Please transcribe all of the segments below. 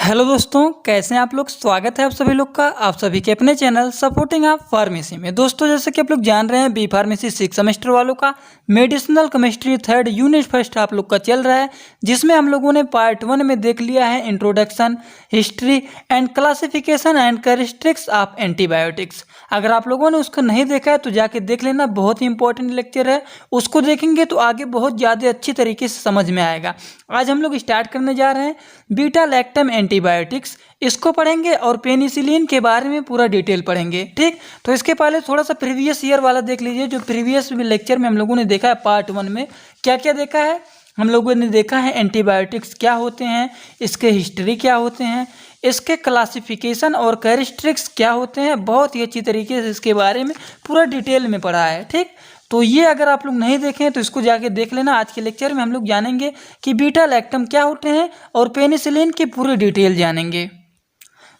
Hello दोस्तों, कैसे हैं आप लोग। स्वागत है आप सभी लोग का आप सभी के अपने चैनल सपोर्टिंग आप फार्मेसी में। दोस्तों, जैसे कि आप लोग जान रहे हैं, बी फार्मेसी 6 सेमेस्टर वालों का medicinal chemistry 3rd unit first आप लोग का चल रहा है, जिसमें हम लोगों ने पार्ट 1 में देख लिया है introduction, history and classification and characteristics of antibiotics. अगर आप लोगों ने उसको नहीं देखा है तो जाके देख लेना, बहुत ही इंपॉर्टेंट लेक्चर है। उसको देखेंगे तो आगे बहुत ज़्यादा अच्छी तरीके से समझ में आएगा। आज हम लोग स्टार्ट करने जा रहे हैं बीटा लैक्टम एंटीबायोटिक्स, इसको पढ़ेंगे और पेनिसिलिन के बारे में पूरा डिटेल पढ़ेंगे। ठीक, तो इसके पहले थोड़ा सा प्रीवियस ईयर वाला देख लीजिए। जो प्रीवियस लेक्चर में हम लोगों ने देखा है पार्ट 1 में क्या क्या देखा है। हम लोगों ने देखा है एंटीबायोटिक्स क्या होते हैं, इसके हिस्ट्री क्या होते हैं, इसके क्लासिफिकेशन और कैरेक्टरिस्टिक्स क्या होते हैं। बहुत ही अच्छी तरीके से इसके बारे में पूरा डिटेल में पढ़ा है। ठीक, तो ये अगर आप लोग नहीं देखें तो इसको जाके देख लेना। आज के लेक्चर में हम लोग जानेंगे कि बीटा लैक्टम क्या होते हैं और पेनिसिलिन की पूरी डिटेल जानेंगे।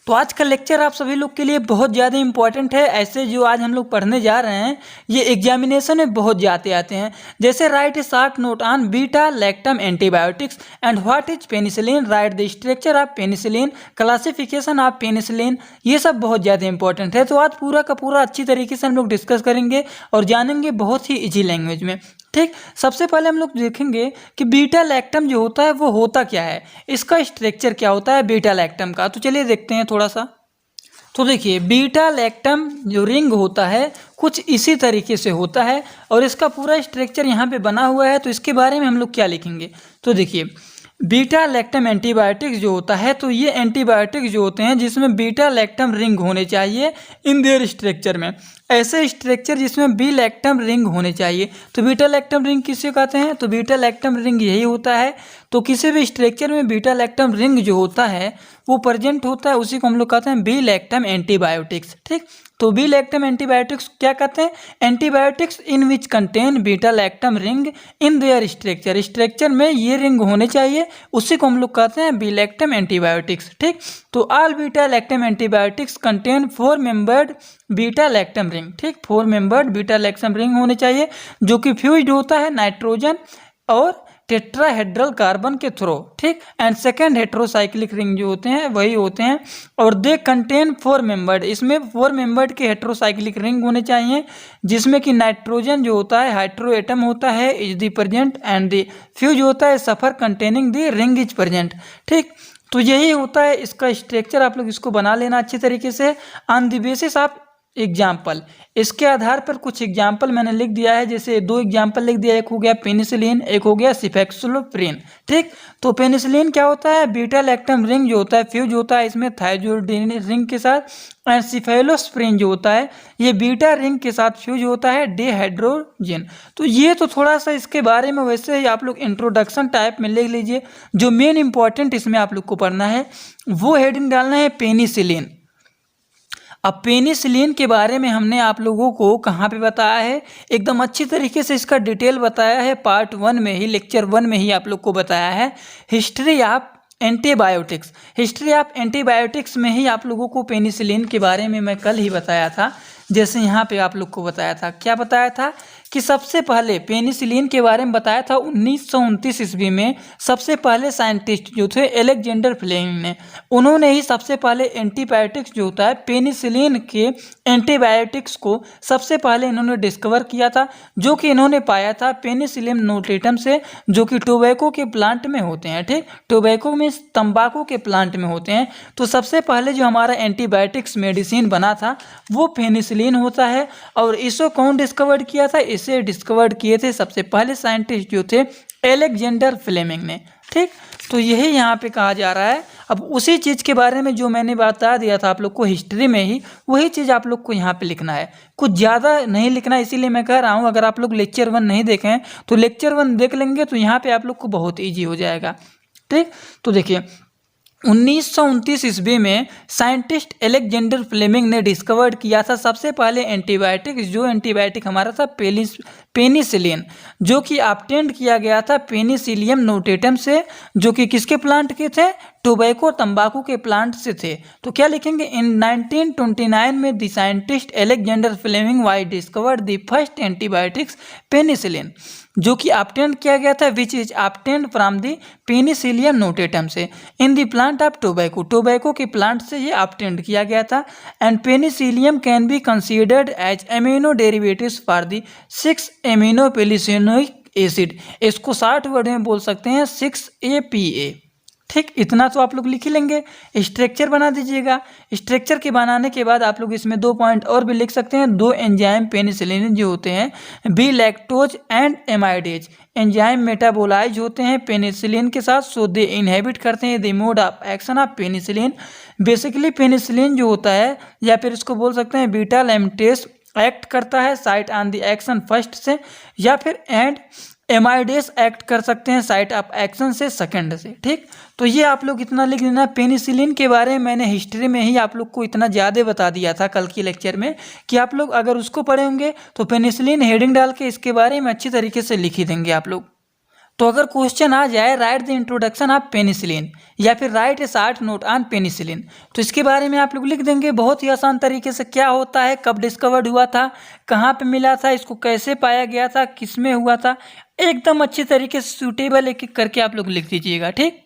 तो आज का लेक्चर आप सभी लोग के लिए बहुत ज़्यादा इंपॉर्टेंट है। ऐसे जो आज हम लोग पढ़ने जा रहे हैं ये एग्जामिनेशन में बहुत ज़्यादा आते हैं। जैसे right A short note on beta lactam antibiotics and what is penicillin, write the structure of penicillin, classification of penicillin, ये सब बहुत ज़्यादा इंपॉर्टेंट है। तो आज पूरा का पूरा अच्छी तरीके से हम लोग डिस्कस करेंगे और जानेंगे बहुत ही ईजी लैंग्वेज में। ठीक, सबसे पहले हम लोग देखेंगे कि बीटा लैक्टम जो होता है वो होता क्या है, इसका स्ट्रक्चर क्या होता है बीटा लैक्टम का। तो चलिए देखते हैं थोड़ा सा। तो देखिए, बीटा लैक्टम जो रिंग होता है कुछ इसी तरीके से होता है और इसका पूरा स्ट्रक्चर यहाँ पे बना हुआ है। तो इसके बारे में हम लोग क्या लिखेंगे, तो देखिए बीटा लैक्टम एंटीबायोटिक्स जो होता है, तो ये एंटीबायोटिक्स जो होते हैं जिसमें बीटा लैक्टम रिंग होने चाहिए इन देयर स्ट्रक्चर में। ऐसे स्ट्रक्चर जिसमें बी लैक्टम रिंग होने चाहिए। तो बीटा लैक्टम रिंग किसे कहते हैं, तो बीटा लैक्टम रिंग यही होता है। तो किसी भी स्ट्रक्चर में बीटा लैक्टम रिंग जो होता है वो प्रेजेंट होता है, उसी को हम लोग कहते हैं बी लैक्टम एंटीबायोटिक्स। ठीक, तो बी लैक्टम एंटीबायोटिक्स क्या कहते हैं, antibiotics in which contain beta lactam ring in their structure, structure में ये रिंग होने चाहिए, उसी को हम लोग कहते हैं बी लैक्टम एंटीबायोटिक्स। ठीक, तो all beta lactam antibiotics contain 4 membered beta lactam ring. ठीक, 4 मेंबर्ड बीटा लैक्टम रिंग होने चाहिए जो कि फ्यूज्ड होता है नाइट्रोजन और टेट्राहेड्रल कार्बन के थ्रू। ठीक, एंड सेकेंड हेट्रोसाइक्लिक रिंग जो होते हैं वही होते हैं और दे कंटेन 4 मेंबर्ड, इसमें 4 मेंबर्ड के हेट्रोसाइक्लिक रिंग होने चाहिए जिसमें कि नाइट्रोजन जो होता है हाइड्रो एटम होता है is the present and the fuse होता है sulphur containing the ring is present. ठीक, तो यही होता है इसका स्ट्रक्चर। आप लोग इसको बना लेना अच्छी तरीके से on the basis of example. इसके आधार पर कुछ एग्जाम्पल मैंने लिख दिया है, जैसे 2 एग्जाम्पल लिख दिया, एक हो गया पेनिसिलिन, एक हो गया सिफेक्सलोप्रिन। ठीक, तो पेनिसिलिन क्या होता है, बीटा लैक्टम रिंग जो होता है फ्यूज होता है इसमें थाइजोल्डिन रिंग के साथ, एंड सिफेलोस्प्रिन जो होता है ये बीटा रिंग के साथ फ्यूज होता है डिहाइड्रोजन। तो ये तो थोड़ा सा इसके बारे में वैसे ही आप लोग इंट्रोडक्शन टाइप में लिख लीजिए। जो मेन इंपॉर्टेंट इसमें आप लोग को पढ़ना है वो हेडिंग डालना है पेनिसिलिन। अब पेनिसिलिन के बारे में हमने आप लोगों को कहाँ पे बताया है, एकदम अच्छी तरीके से इसका डिटेल बताया है पार्ट 1 में ही, लेक्चर 1 में ही आप लोग को बताया है। History of antibiotics, history of antibiotics में ही आप लोगों को पेनिसिलिन के बारे में मैं कल ही बताया था। जैसे यहाँ पे आप लोग को बताया था, क्या बताया था कि सबसे पहले पेनिसिलिन के बारे में बताया था 1929 ईस्वी में सबसे पहले साइंटिस्ट जो थे अलेक्जेंडर फ्लेमिंग ने, उन्होंने ही सबसे पहले एंटीबायोटिक्स जो होता है पेनिसिलिन के एंटीबायोटिक्स को सबसे पहले इन्होंने डिस्कवर किया था, जो कि इन्होंने पाया था पेनिसिलियम नोटेटम से, जो कि टोबैको के प्लांट में होते हैं। ठीक, टोबैको में तंबाकू के प्लांट में होते हैं। तो सबसे पहले जो हमारा एंटीबायोटिक्स मेडिसिन बना था वो पेनिसिलिन होता है। और इसको कौन डिस्कवर किया था, इसे डिस्कवर्ड किए थे सबसे पहले साइंटिस्ट जो थे अलेक्जेंडर फ्लेमिंग ने। ठीक, तो यही यहाँ पे कहा जा रहा है। अब उसी चीज़ के बारे में जो मैंने बता दिया था आप लोग को हिस्ट्री में ही, वही चीज़ आप लोग को यहाँ पे लिखना है, कुछ ज़्यादा नहीं लिखना है। इसीलिए मैं कह रहा हूँ अगर आप लोग लेक्चर 1 नहीं देखें तो लेक्चर 1 देख लेंगे तो यहाँ पे आप लोग को बहुत ईजी हो जाएगा। ठीक, तो देखिए 1929 ईस्वी में साइंटिस्ट अलेक्जेंडर फ्लेमिंग ने डिस्कवर्ड किया था सबसे पहले एंटीबायोटिक, जो एंटीबायोटिक हमारा था पेनिसिलिन, जो कि ऑब्टेन्ड किया गया था पेनिसिलियम नोटेटम से, जो कि किसके प्लांट के थे, टोबैको तंबाकू के प्लांट से थे। तो क्या लिखेंगे, इन 1929 में the scientist Alexander Fleming white discovered the first antibiotics penicillin, जो कि ऑब्टेन्ड किया गया था, which is obtained from the penicillium notatum से in the plant of tobacco, tobacco के प्लांट से ये ऑब्टेन्ड किया गया था। And penicillium can be considered as amino derivatives for the 6 amino penicillanic acid, इसको 60 वर्ड में बोल सकते हैं 6-APA। ठीक, इतना तो आप लोग लिख ही लेंगे। स्ट्रक्चर बना दीजिएगा। स्ट्रक्चर के बनाने के बाद आप लोग इसमें 2 पॉइंट और भी लिख सकते हैं। 2 एंजाइम पेनिसिलिन जो होते हैं B lactose and amidase, enzyme metabolise होते हैं पेनिसिलिन के साथ, सो दे इनहेबिट करते हैं the mode of action of penicillin. Basically penicillin जो होता है, या फिर इसको बोल सकते हैं बीटा लैक्टेज एक्ट करता है site on the action first से, या फिर एंड एमाइडेस एक्ट कर सकते हैं साइट ऑफ एक्शन से सेकंड से। ठीक, तो ये आप लोग इतना लिख लेना। पेनिसिलिन के बारे में मैंने हिस्ट्री में ही आप लोग को इतना ज़्यादा बता दिया था कल की लेक्चर में, कि आप लोग अगर उसको पढ़े होंगे तो पेनिसिलिन हेडिंग डाल के इसके बारे में अच्छी तरीके से लिख ही देंगे आप लोग। तो अगर क्वेश्चन आ जाए right the introduction of penicillin या फिर right A short note on penicillin, तो इसके बारे में आप लोग लिख देंगे बहुत ही आसान तरीके से। क्या होता है, कब डिस्कवर्ड हुआ था, कहाँ पे मिला था, इसको कैसे पाया गया था, किस में हुआ था, एकदम अच्छी तरीके से सूटेबल एक एक करके आप लोग लिख दीजिएगा। ठीक,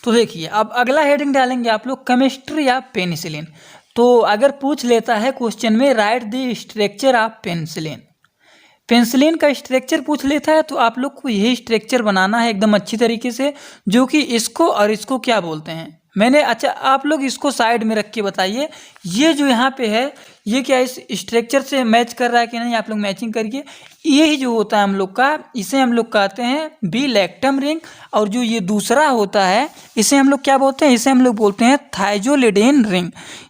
तो देखिए अब अगला हेडिंग डालेंगे आप लोग केमिस्ट्री ऑफ पेनिसिलिन। तो अगर पूछ लेता है क्वेश्चन में right the structure of penicillin, penicillin का स्ट्रक्चर पूछ लेता है तो आप लोग को यही स्ट्रक्चर बनाना है एकदम अच्छी तरीके से, जो कि इसको और इसको क्या बोलते हैं मैंने। अच्छा, आप लोग इसको साइड में रख के बताइए, ये जो यहाँ पे है ये क्या इस स्ट्रक्चर से मैच कर रहा है कि नहीं, आप लोग मैचिंग करिए। यही जो होता है हम लोग का, इसे हम लोग कहते हैं बी लैक्टम रिंग, और जो ये दूसरा होता है इसे हम लोग क्या बोलते हैं, इसे हम लोग बोलते हैं थाइजोलिडेन रिंग।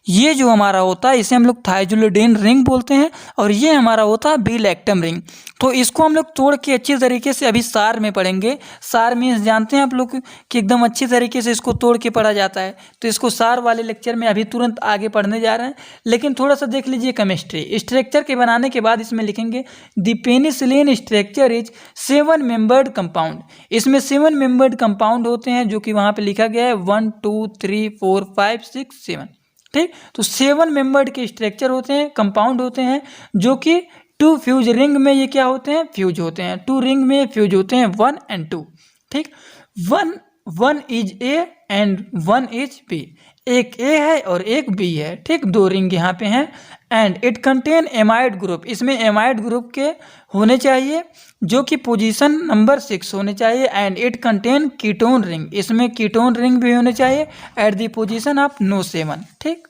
ये जो हमारा होता है इसे हम लोग थाइजोलिडेन रिंग बोलते हैं, और ये हमारा होता है बी लैक्टम रिंग। तो इसको हम लोग तोड़ के अच्छी तरीके से अभी सार में पढ़ेंगे। सार मीन्स जानते हैं आप लोग कि एकदम अच्छी तरीके से इसको तोड़ के पढ़ा जाता है, तो इसको सार वाले लेक्चर में अभी तुरंत आगे पढ़ने जा रहे हैं। लेकिन थोड़ा सा देख लीजिए केमिस्ट्री स्ट्रक्चर के बनाने के बाद इसमें लिखेंगे the penicillin structure is 7 membered compound. इसमें 7 मेंबर्ड कंपाउंड होते हैं, जो कि वहाँ पे लिखा गया है 1 2 3 4 5 6 7। ठीक, तो 7 मेंबर्ड के स्ट्रक्चर होते हैं, कंपाउंड होते हैं, जो कि 2 फ्यूज रिंग में ये क्या होते हैं, फ्यूज होते हैं। 2 रिंग में फ्यूज होते हैं 1 और 2। ठीक, 1 is A and 1 is B, एक ए है और एक बी है। ठीक, 2 रिंग यहाँ पे हैं। And it contain amide group, इसमें एमाइड ग्रुप के होने चाहिए, जो कि पोजीशन नंबर 6 होने चाहिए। And it contain ketone ring, इसमें कीटोन रिंग भी होने चाहिए at the position of no 7। ठीक,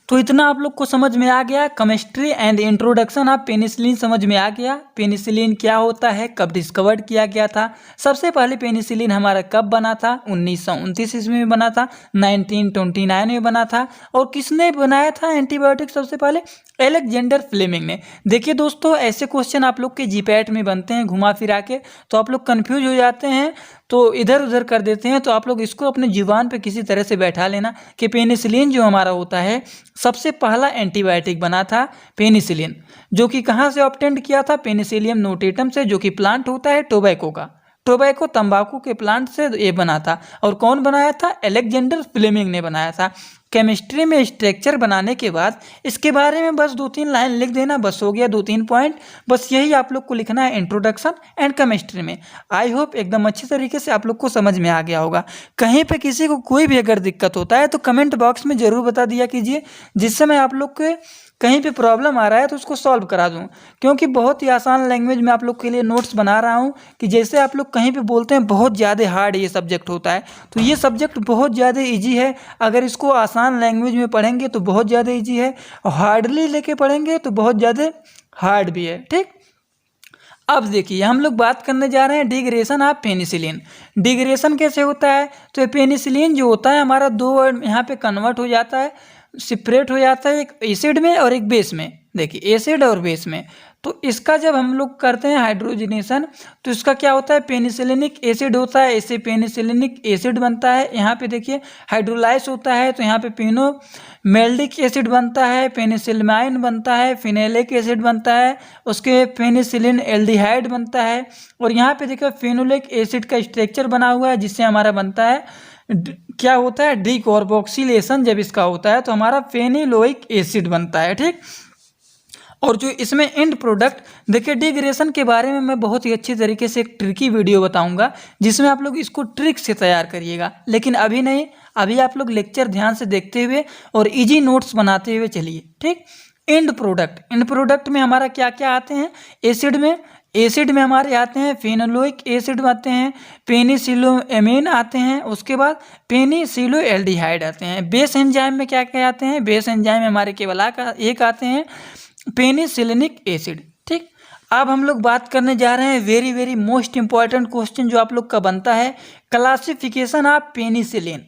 तो इतना आप लोग को समझ में आ गया। Chemistry and introduction of penicillin समझ में आ गया। पेनिसिलिन क्या होता है, कब डिस्कवर्ड किया गया था, सबसे पहले पेनिसिलिन हमारा कब बना था, 1929 ईस्वी में बना था, 1929 में बना था। और किसने बनाया था एंटीबायोटिक सबसे पहले, अलेक्जेंडर फ्लेमिंग ने। देखिए दोस्तों, ऐसे क्वेश्चन आप लोग के जीपैट में बनते हैं घुमा फिरा के, तो आप लोग कंफ्यूज हो जाते हैं, तो इधर उधर कर देते हैं। तो आप लोग इसको अपने जुबान पे किसी तरह से बैठा लेना कि पेनिसिलिन जो हमारा होता है सबसे पहला एंटीबायोटिक बना था पेनिसिलिन, जो कि कहाँ से ऑब्टेन्ड किया था, पेनिसिलियम नोटेटम से, जो कि प्लांट होता है टोबैको का। टोबैको तंबाकू के प्लांट से ये बना था। और कौन बनाया था, अलेक्जेंडर फ्लेमिंग ने बनाया था। केमिस्ट्री में स्ट्रक्चर बनाने के बाद इसके बारे में बस 2-3 लाइन लिख देना, बस हो गया 2-3 पॉइंट, बस यही आप लोग को लिखना है इंट्रोडक्शन एंड केमिस्ट्री में। आई होप एकदम अच्छी तरीके से आप लोग को समझ में आ गया होगा। कहीं पे किसी को कोई भी अगर दिक्कत होता है तो कमेंट बॉक्स में ज़रूर बता दिया कीजिए, जिससे मैं आप लोग के कहीं पे प्रॉब्लम आ रहा है तो उसको सॉल्व करा दूं। क्योंकि बहुत ही आसान लैंग्वेज में आप लोग के लिए नोट्स बना रहा हूं, कि जैसे आप लोग कहीं पे बोलते हैं बहुत ज़्यादा हार्ड ये सब्जेक्ट होता है, तो ये सब्जेक्ट बहुत ज़्यादा इजी है। अगर इसको आसान लैंग्वेज में पढ़ेंगे तो बहुत ज़्यादा इजी है, और हार्डली लेके पढ़ेंगे तो बहुत ज़्यादा हार्ड भी है। ठीक, अब देखिए हम लोग बात करने जा रहे हैं डिग्रेशन ऑफ पेनिसिलिन। डिग्रेशन कैसे होता है, तो पेनिसिलिन जो होता है हमारा 2 वर्ड यहाँ पे कन्वर्ट हो जाता है, सेपरेट हो जाता है, एक एसिड में और एक बेस में। देखिए एसिड और बेस में, तो इसका जब हम लोग करते हैं हाइड्रोजनेशन तो इसका क्या होता है, पेनिसिलिनिक एसिड होता है, इससे पेनिसिलिनिक एसिड बनता है। यहाँ पे देखिए हाइड्रोलाइज होता है तो यहाँ पे पेनोमेल्डिक एसिड बनता है, पेनिसिलमाइन बनता है, फिनेलिक एसिड बनता है, उसके पेनिसिलिन एल्डिहाइड बनता है। और यहाँ पे देखिए फेनोलिक एसिड का स्ट्रक्चर बना हुआ है जिससे हमारा बनता है क्या होता है, डीकार्बोक्सिलेशन जब इसका होता है तो हमारा फेनिलोइक एसिड बनता है। ठीक, और जो इसमें एंड प्रोडक्ट देखिए, डिग्रेडेशन के बारे में मैं बहुत ही अच्छी तरीके से एक ट्रिकी वीडियो बताऊंगा जिसमें आप लोग इसको ट्रिक से तैयार करिएगा, लेकिन अभी नहीं, अभी आप लोग लेक्चर ध्यान से देखते हुए और इजी नोट्स बनाते हुए चलिए। ठीक, एंड प्रोडक्ट में हमारा क्या क्या आते हैं, एसिड में हमारे आते हैं फेनोलिक एसिड आते हैं, पेनिसिलोएमीन आते हैं, उसके बाद पेनिसिलोएल्डिहाइड आते हैं। बेस एंजाइम में क्या क्या आते हैं, बेस एंजाइम में हमारे केवल एक आते हैं, पेनिसिलिनिक एसिड। ठीक, अब हम लोग बात करने जा रहे हैं very very most important question जो आप लोग का बनता है, classification of penicillin.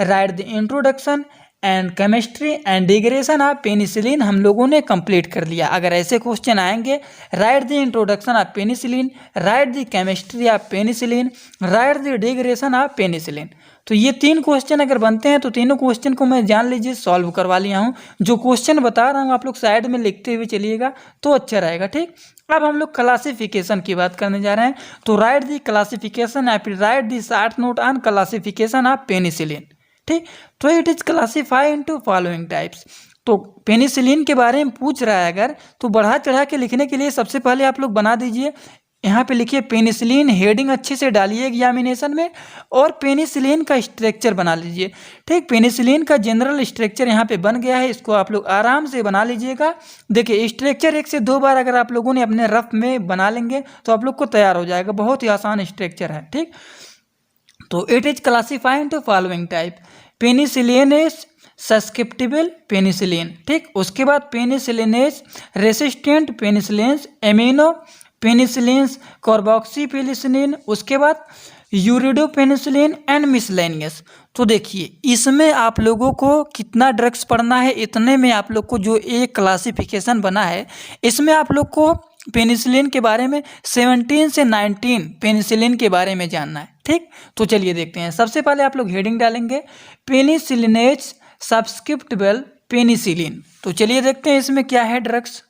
Write the introduction and chemistry and degradation of penicillin हम लोगों ने कंप्लीट कर लिया। अगर ऐसे क्वेश्चन आएंगे, right the introduction of penicillin, write the chemistry of penicillin, write the degradation of penicillin, तो ये 3 क्वेश्चन अगर बनते हैं तो तीनों क्वेश्चन को मैं जान लीजिए सॉल्व करवा लिया हूँ। जो क्वेश्चन बता रहा हूँ आप लोग साइड में लिखते हुए चलिएगा तो अच्छा रहेगा। ठीक, अब हम लोग क्लासिफिकेशन की बात करने जा रहे हैं, तो राइट दी क्लासिफिकेशन या फिर right the short note on classification of penicillin. ठीक, तो it is classified into following types. तो पेनिसिलिन के बारे में पूछ रहा है अगर, तो बढ़ा चढ़ा के लिखने के लिए सबसे पहले आप लोग बना दीजिए, यहाँ पे लिखिए पेनिसिलिन, हेडिंग अच्छे से डालिए एग्जामिनेशन में, और पेनिसिलिन का स्ट्रक्चर बना लीजिए। ठीक, पेनिसिलिन का जनरल स्ट्रक्चर यहाँ पे बन गया है, इसको आप लोग आराम से बना लीजिएगा। देखिए स्ट्रक्चर 1 से 2 बार अगर आप लोगों ने अपने रफ में बना लेंगे तो आप लोग को तैयार हो जाएगा, बहुत ही आसान स्ट्रक्चर है। ठीक, तो it is classified to following type, penicillin is susceptible penicillin. ठीक, उसके बाद penicillin is resistant penicillin, amino penicillin, carboxypenicillin, उसके बाद यूरिडोपेनिसिलिन एंड मिसलेनियस। तो देखिए इसमें आप लोगों को कितना ड्रग्स पढ़ना है, इतने में आप लोग को जो एक क्लासिफिकेशन बना है इसमें आप लोग को पेनिसिलिन के बारे में 17 से 19 पेनिसिलिन के बारे में जानना है। ठीक, तो चलिए देखते हैं। सबसे पहले आप लोग हेडिंग डालेंगे पेनिसिलिनेज सब्सक्रिप्टिबल पेनिसिलिन। तो चलिए देखते हैं इसमें क्या है ड्रग्स।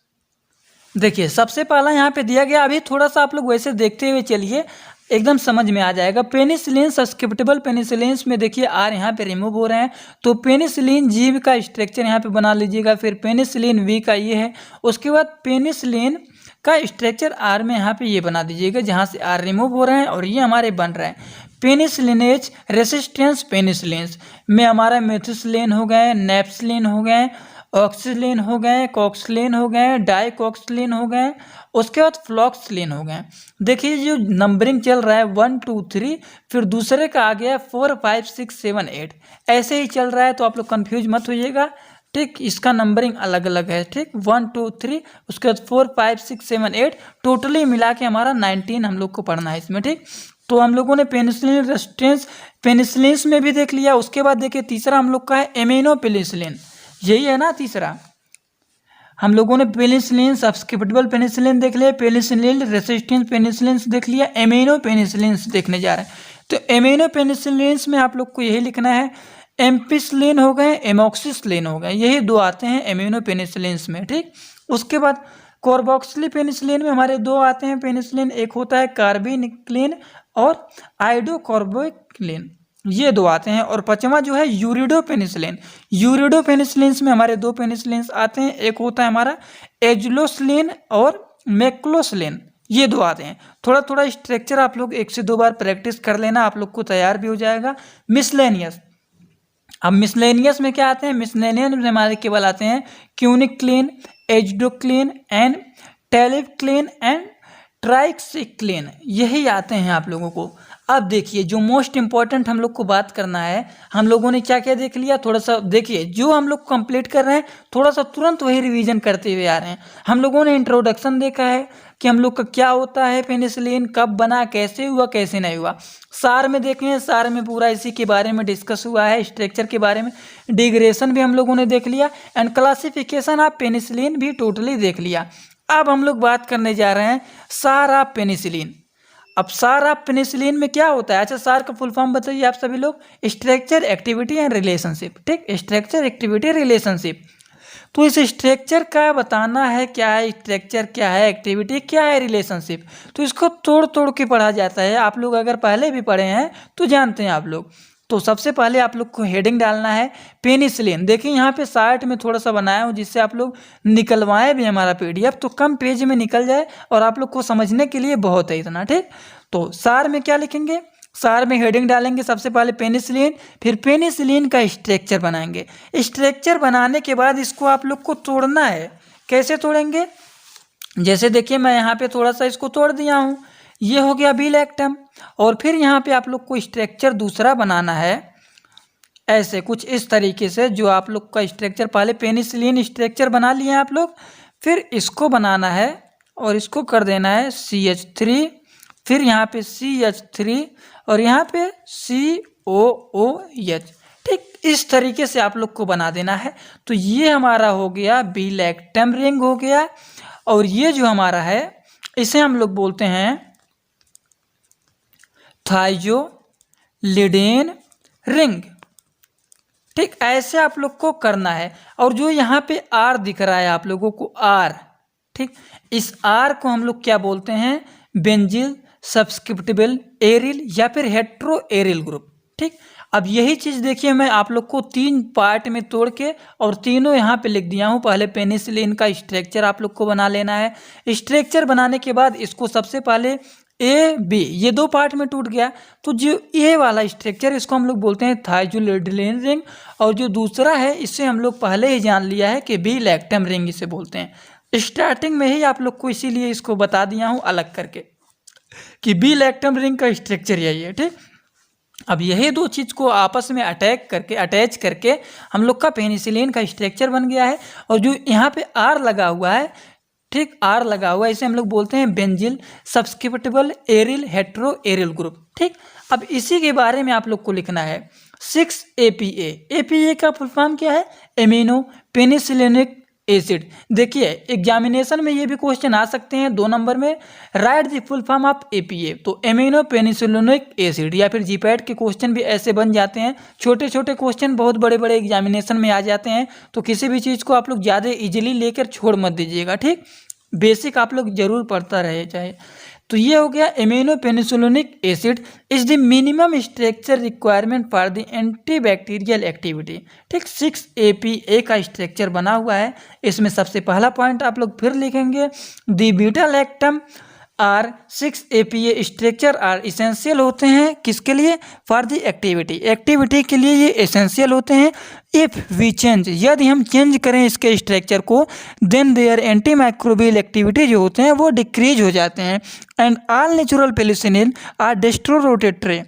देखिए सबसे पहला यहाँ पे दिया गया, अभी थोड़ा सा आप लोग वैसे देखते हुए चलिए, एकदम समझ में आ जाएगा। पेनिसिलिन सब्सक्रिप्टिबल पेनिसिलिन में देखिए आर यहाँ पे रिमूव हो रहे हैं, तो पेनिसिलिन जी का स्ट्रक्चर यहाँ पे बना लीजिएगा, फिर पेनिसिलिन वी का ये है, उसके बाद पेनिसिलिन का स्ट्रक्चर आर में यहाँ पे ये बना दीजिएगा जहाँ से आर रिमूव हो रहे हैं और ये हमारे बन रहे हैं पेनिसिलिनेज रेसिस्टेंस पेनिसिलिन में हमारा मेथिसिलिन हो गए, नेप्सिलिन हो गए, ऑक्सीलिन हो गए, कॉक्सलिन हो गए, डाइकॉक्सलिन हो गए, उसके बाद फ्लॉक्सलिन हो गए। देखिए जो नंबरिंग चल रहा है 1 2 3, फिर दूसरे का आ गया 4 5 6 7 8, ऐसे ही चल रहा है, तो आप लोग कंफ्यूज मत होइएगा। ठीक, इसका नंबरिंग अलग अलग है। ठीक, 1 2 3, उसके बाद 4 5 6 7 8, टोटली मिला के हमारा 19 हम लोग को पढ़ना है इसमें। ठीक, तो हम लोगों ने पेनिसिलिन रेसिस्टेंस पेनिसिलिन में भी देख लिया। उसके बाद देखिए तीसरा हम लोग का है एमिनो पेनिसिलिन, यही है ना तीसरा। हम लोगों ने पेनिसिलिन सब्सक्रिप्टिबल पेनिसिलिन देख लिया, पेनिसिलिन रेसिस्टेंस पेनिसिलिन देख लिया, एमिनो पेनिसिलिन देखने जा रहे हैं। तो एमिनो पेनिसिलिन में आप लोग को यही लिखना है, एम्पिसिलिन हो गए, एमोक्सिसिलिन हो गए, यही 2 आते हैं एमिनो पेनिसिलिन में। ठीक, उसके बाद कार्बोक्सिल पेनिसिलिन में हमारे 2 आते हैं पेनिसिलिन, एक होता है कार्बिनिक्लिन और आइडोकार्बोक्लिन, ये 2 आते हैं। और 5वां जो है यूरिडोपेनिसिलिन, यूरिडोपेनिसिलिन में हमारे 2 पेनिसिलिन आते हैं, एक होता है हमारा एजुलोसिलिन और मेक्लोसिलिन, ये 2 आते हैं। थोड़ा थोड़ा स्ट्रक्चर आप लोग 1 से 2 बार प्रैक्टिस कर लेना, आप लोग को तैयार भी हो जाएगा। मिसलेनियस, अब मिसलेनियस में क्या आते हैं, मिसलेनियस में हमारे केवल आते हैं क्यूनिक्लिन, एजडोक्लिन एंड टेलिवक्लिन एंड ट्राइक्सिक्लिन, यही आते हैं आप लोगों को। अब देखिए जो मोस्ट इंपॉर्टेंट हम लोग को बात करना है, हम लोगों ने क्या क्या देख लिया, थोड़ा सा देखिए जो हम लोग कंप्लीट कर रहे हैं थोड़ा सा तुरंत वही रिवीजन करते हुए आ रहे हैं। हम लोगों ने इंट्रोडक्शन देखा है कि हम लोग का क्या होता है पेनिसिलिन, कब बना, कैसे हुआ, कैसे नहीं हुआ। सार में देखें, सार में पूरा इसी के बारे में डिस्कस हुआ है, स्ट्रक्चर के बारे में, डिग्रेडेशन भी हम लोगों ने देख लिया एंड क्लासिफिकेशन ऑफ पेनिसिलिन भी टोटली देख लिया। अब हम लोग बात करने जा रहे हैं सार ऑफ पेनिसिलिन। अब सार ऑफ पेनिसिलिन में क्या होता है? अच्छा, सार का फुल फॉर्म बताइए आप सभी लोग। Structure, activity and relationship. ठीक, स्ट्रक्चर, एक्टिविटी, रिलेशनशिप। तो इस स्ट्रक्चर का बताना है, क्या है स्ट्रक्चर, क्या है एक्टिविटी, क्या है रिलेशनशिप। तो इसको तोड़ तोड़ के पढ़ा जाता है। आप लोग अगर पहले भी पढ़े हैं तो जानते हैं आप लोग। तो सबसे पहले आप लोग को हेडिंग डालना है पेनिसिलिन। देखिए यहाँ पे साइड में थोड़ा सा बनाया हूँ जिससे आप लोग निकलवाएं भी हमारा पीडीएफ तो कम पेज में निकल जाए और आप लोग को समझने के लिए बहुत है इतना। ठीक, तो सार में क्या लिखेंगे? सार में हेडिंग डालेंगे सबसे पहले पेनिसिलिन, फिर पेनिसिलिन का स्ट्रक्चर बनाएंगे। स्ट्रक्चर बनाने के बाद इसको आप लोग को तोड़ना है। कैसे तोड़ेंगे? जैसे देखिए मैं यहाँ पे थोड़ा सा इसको तोड़ दिया हूँ, ये हो गया बी लैक्टम। और फिर यहाँ पे आप लोग को स्ट्रक्चर दूसरा बनाना है ऐसे कुछ इस तरीके से, जो आप लोग का स्ट्रक्चर पहले पेनिसिलिन स्ट्रक्चर बना लिए आप लोग, फिर इसको बनाना है और इसको कर देना है CH3, फिर यहाँ पे CH3 और यहाँ पे COOH। ठीक, इस तरीके से आप लोग को बना देना है। तो ये हमारा हो गया बी लैक्टम रिंग हो गया। और ये जो हमारा है इसे हम लोग बोलते हैं थाइजोलिडेन रिंग। ठीक, ऐसे आप लोग को करना है। और जो यहाँ पे आर दिख रहा है आप लोगों को, आर, ठीक, इस आर को हम लोग क्या बोलते हैं? बेंजिल सब्सक्रिप्टिबल एरिल या फिर हेट्रो एरिल ग्रुप। ठीक, अब यही चीज़ देखिए मैं आप लोग को 3 पार्ट में तोड़ के और तीनों यहाँ पे लिख दिया हूँ। पहले पेनिसिलिन का स्ट्रक्चर आप लोग को बना लेना है। स्ट्रक्चर बनाने के बाद इसको सबसे पहले ए बी, ये 2 पार्ट में टूट गया, तो जो ए वाला स्ट्रक्चर इसको हम लोग बोलते हैं थाइजोलिडेन रिंग। और जो दूसरा है इससे हम लोग पहले ही जान लिया है कि बी लैक्टम रिंग इसे बोलते हैं। स्टार्टिंग में ही आप लोग को इसीलिए इसको बता दिया हूँ अलग करके कि बी लैक्टम रिंग का स्ट्रक्चर यही है। ठीक, अब यही 2 चीज़ को आपस में अटैच करके हम लोग का पेनिसिलिन का स्ट्रक्चर बन गया है। और जो यहाँ पे आर लगा हुआ है, ठीक, आर लगा हुआ है, इसे हम लोग बोलते हैं benzyl subscriptable aryl hetero aryl group. ठीक, अब इसी के बारे में आप लोग को लिखना है 6-APA। APA का फुल फॉर्म क्या है? Amino penicillinic acid. देखिए एग्जामिनेशन में ये भी क्वेश्चन आ सकते हैं 2 नंबर में, right the full form of APA। तो एमिनो पेनिसिलिनिक एसिड या फिर जीपैट के क्वेश्चन भी ऐसे बन जाते हैं। छोटे छोटे क्वेश्चन बहुत बड़े बड़े एग्जामिनेशन में आ जाते हैं, तो किसी भी चीज़ को आप लोग ज़्यादा इजीली लेकर छोड़ मत दीजिएगा। ठीक, बेसिक आप लोग जरूर पढ़ता रहे चाहे। तो ये हो गया amino penicillinic acid is the minimum structure requirement for the antibacterial activity. ठीक, 6-APA का स्ट्रक्चर बना हुआ है। इसमें सबसे पहला पॉइंट आप लोग फिर लिखेंगे, the beta lactam are 6-APA structure are essential होते हैं किसके लिए? फॉर द एक्टिविटी के लिए ये एसेंशियल होते हैं। इफ़ वी चेंज, यदि हम चेंज करें इसके स्ट्रक्चर को, then their anti microbial activity जो होते हैं वो डिक्रीज हो जाते हैं। And all natural penicillin are dextrorotatory,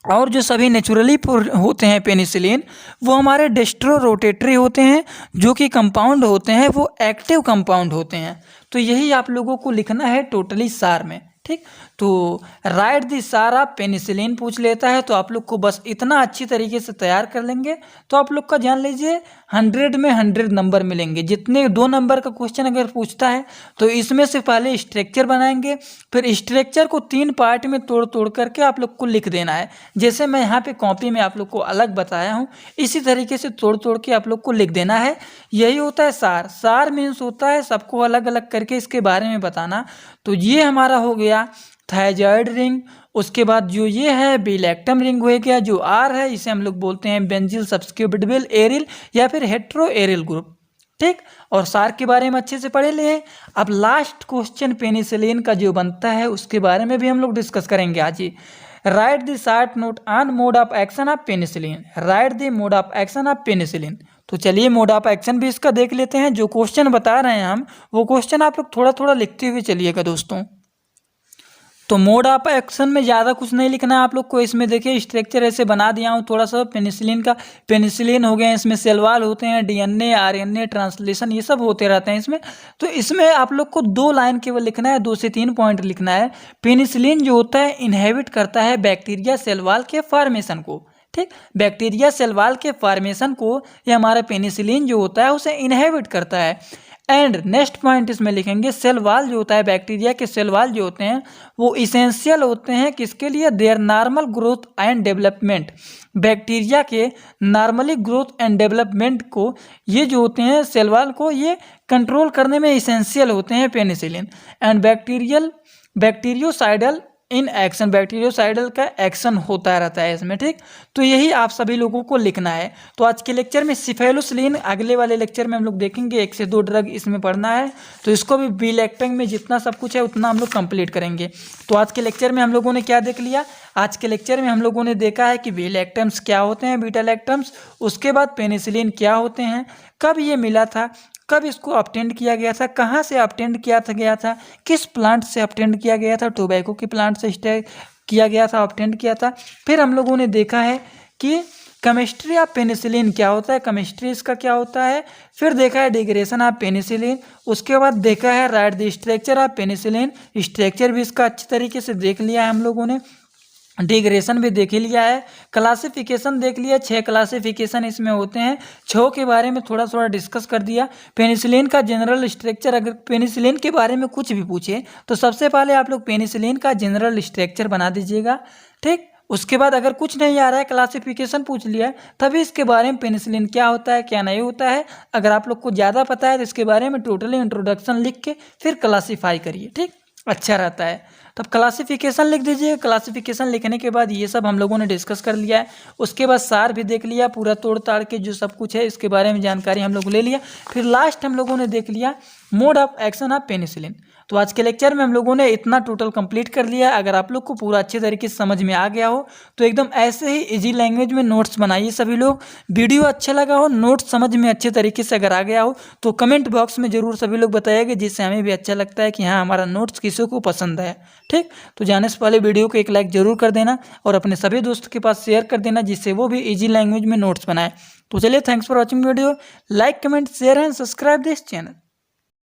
और जो सभी नेचुरली होते हैं पेनिसिलिन वो हमारे डेस्ट्रोरोटेट्री होते हैं, जो कि कंपाउंड होते हैं वो एक्टिव कंपाउंड होते हैं। तो यही आप लोगों को लिखना है टोटली सार में। ठीक, तो राइट द सार ऑफ पेनिसिलिन पूछ लेता है, तो आप लोग को बस इतना अच्छी तरीके से तैयार कर लेंगे तो आप लोग का जान लीजिए 100 में 100 नंबर मिलेंगे। जितने 2 नंबर का क्वेश्चन अगर पूछता है तो इसमें से पहले स्ट्रक्चर बनाएंगे, फिर स्ट्रक्चर को 3 पार्ट में तोड़ तोड़ करके आप लोग को लिख देना है। जैसे मैं यहाँ पे कॉपी में आप लोग को अलग बताया हूँ, इसी तरीके से तोड़ तोड़ के आप लोग को लिख देना है। यही होता है सार। सार मीन्स होता है सबको अलग अलग करके इसके बारे में बताना। तो ये हमारा हो गया थायजाइड रिंग। उसके बाद जो ये है बी लैक्टम रिंग हो गया। जो आर है इसे हम लोग बोलते हैं बेंजिल सब्सक्रिप्टिबल एरिल या फिर हेट्रो एरिल ग्रुप। ठीक, और सार के बारे में अच्छे से पढ़े लिए। अब लास्ट क्वेश्चन पेनिसिलिन का जो बनता है उसके बारे में भी हम लोग डिस्कस करेंगे आज ही। Write the short note on mode of action of penicillin. Write the mode of action of penicillin. तो चलिए मोड ऑफ एक्शन भी इसका देख लेते हैं। जो क्वेश्चन बता रहे हैं हम वो क्वेश्चन आप लोग थोड़ा थोड़ा लिखते हुए चलिएगा दोस्तों। तो मोड ऑफ एक्शन में ज़्यादा कुछ नहीं लिखना है आप लोग को। इसमें देखिए स्ट्रक्चर ऐसे बना दिया हूँ थोड़ा सा पेनिसिलिन का। पेनिसिलिन हो गया, इसमें सेल वॉल होते हैं, DNA RNA ट्रांसलेशन ये सब होते रहते हैं इसमें। तो इसमें आप लोग को 2 लाइन केवल लिखना है, 2 से 3 पॉइंट लिखना है। पेनिसिलिन जो होता है इनहेबिट करता है बैक्टीरिया सेल वॉल के फॉर्मेशन को। ठीक। बैक्टीरिया सेल वॉल के फॉर्मेशन को ये हमारा पेनिसिलिन जो होता है उसे इनहेबिट करता है। एंड नेक्स्ट पॉइंट इसमें लिखेंगे सेल वॉल जो होता है, बैक्टीरिया के सेल वॉल जो होते हैं वो इसेंशियल होते हैं किसके लिए, there normal growth and development. Bacteria के नॉर्मली ग्रोथ एंड डेवलपमेंट को ये जो होते हैं सेल वॉल को ये कंट्रोल करने में इसेंशियल होते हैं penicillin. And bacteriocidal in action, bacteriocidal का एक्शन होता रहता है इसमें, ठीक। तो यही आप सभी लोगों को लिखना है। तो आज के लेक्चर में सिफेलोसिलिन, अगले वाले लेक्चर में हम लोग देखेंगे 1 से 2 ड्रग इसमें पढ़ना है, तो इसको भी बी लैक्टम में जितना सब कुछ है उतना हम लोग कंप्लीट करेंगे। तो आज के लेक्चर में हम लोगों ने क्या देख लिया, आज के लेक्चर में हम लोगों ने देखा है कि बी लैक्टम्स क्या होते हैं, बीटा लैक्टम्स, उसके बाद पेनिसिलिन क्या होते हैं, कब ये मिला था, कब इसको ऑब्टेंड किया गया था, कहाँ से ऑब्टेंड गया था, किस प्लांट से ऑब्टेंड किया गया था, टोबैको के प्लांट से किया गया था, ऑब्टेंड किया था। फिर हम लोगों ने देखा है कि केमिस्ट्री ऑफ पेनिसिलिन क्या होता है, केमिस्ट्री इसका क्या होता है। फिर देखा है डिग्रेशन ऑफ पेनिसिलिन, उसके बाद देखा है right the structure of penicillin, structure भी इसका अच्छी तरीके से देख लिया है हम लोगों ने, डिग्रेशन भी देख लिया है, क्लासिफिकेशन देख लिया, 6 क्लासिफिकेशन इसमें होते हैं, 6 के बारे में थोड़ा थोड़ा डिस्कस कर दिया। पेनिसिलिन का जनरल स्ट्रक्चर, अगर पेनिसिलिन के बारे में कुछ भी पूछे तो सबसे पहले आप लोग पेनिसिलिन का जनरल स्ट्रक्चर बना दीजिएगा, ठीक। उसके बाद अगर कुछ नहीं आ रहा है, क्लासिफिकेशन पूछ लिया है, तभी इसके बारे में पेनिसिलिन क्या होता है क्या नहीं होता है, अगर आप लोग को ज़्यादा पता है तो इसके बारे में टोटली इंट्रोडक्शन लिख के फिर क्लासीफाई करिए, ठीक, अच्छा रहता है। तब क्लासिफिकेशन लिख दीजिए, क्लासिफिकेशन लिखने के बाद ये सब हम लोगों ने डिस्कस कर लिया है। उसके बाद सार भी देख लिया, पूरा तोड़ ताड़ के जो सब कुछ है इसके बारे में जानकारी हम लोग ले लिया। फिर लास्ट हम लोगों ने देख लिया mode of action of penicillin. तो आज के लेक्चर में हम लोगों ने इतना टोटल कंप्लीट कर लिया। अगर आप लोग को पूरा अच्छे तरीके से समझ में आ गया हो तो एकदम ऐसे ही इजी लैंग्वेज में नोट्स बनाइए सभी लोग। वीडियो अच्छा लगा हो, नोट्स समझ में अच्छे तरीके से अगर आ गया हो तो कमेंट बॉक्स में ज़रूर सभी लोग बताइएगा, जिससे हमें भी अच्छा लगता है कि हाँ हमारा नोट्स किसी को पसंद है, ठीक। तो जाने से पहले वीडियो को एक लाइक जरूर कर देना और अपने सभी दोस्तों के पास शेयर कर देना, जिससे वो भी इजी लैंग्वेज में नोट्स बनाए। तो चलिए, thanks for watching video, like comment share and subscribe this channel.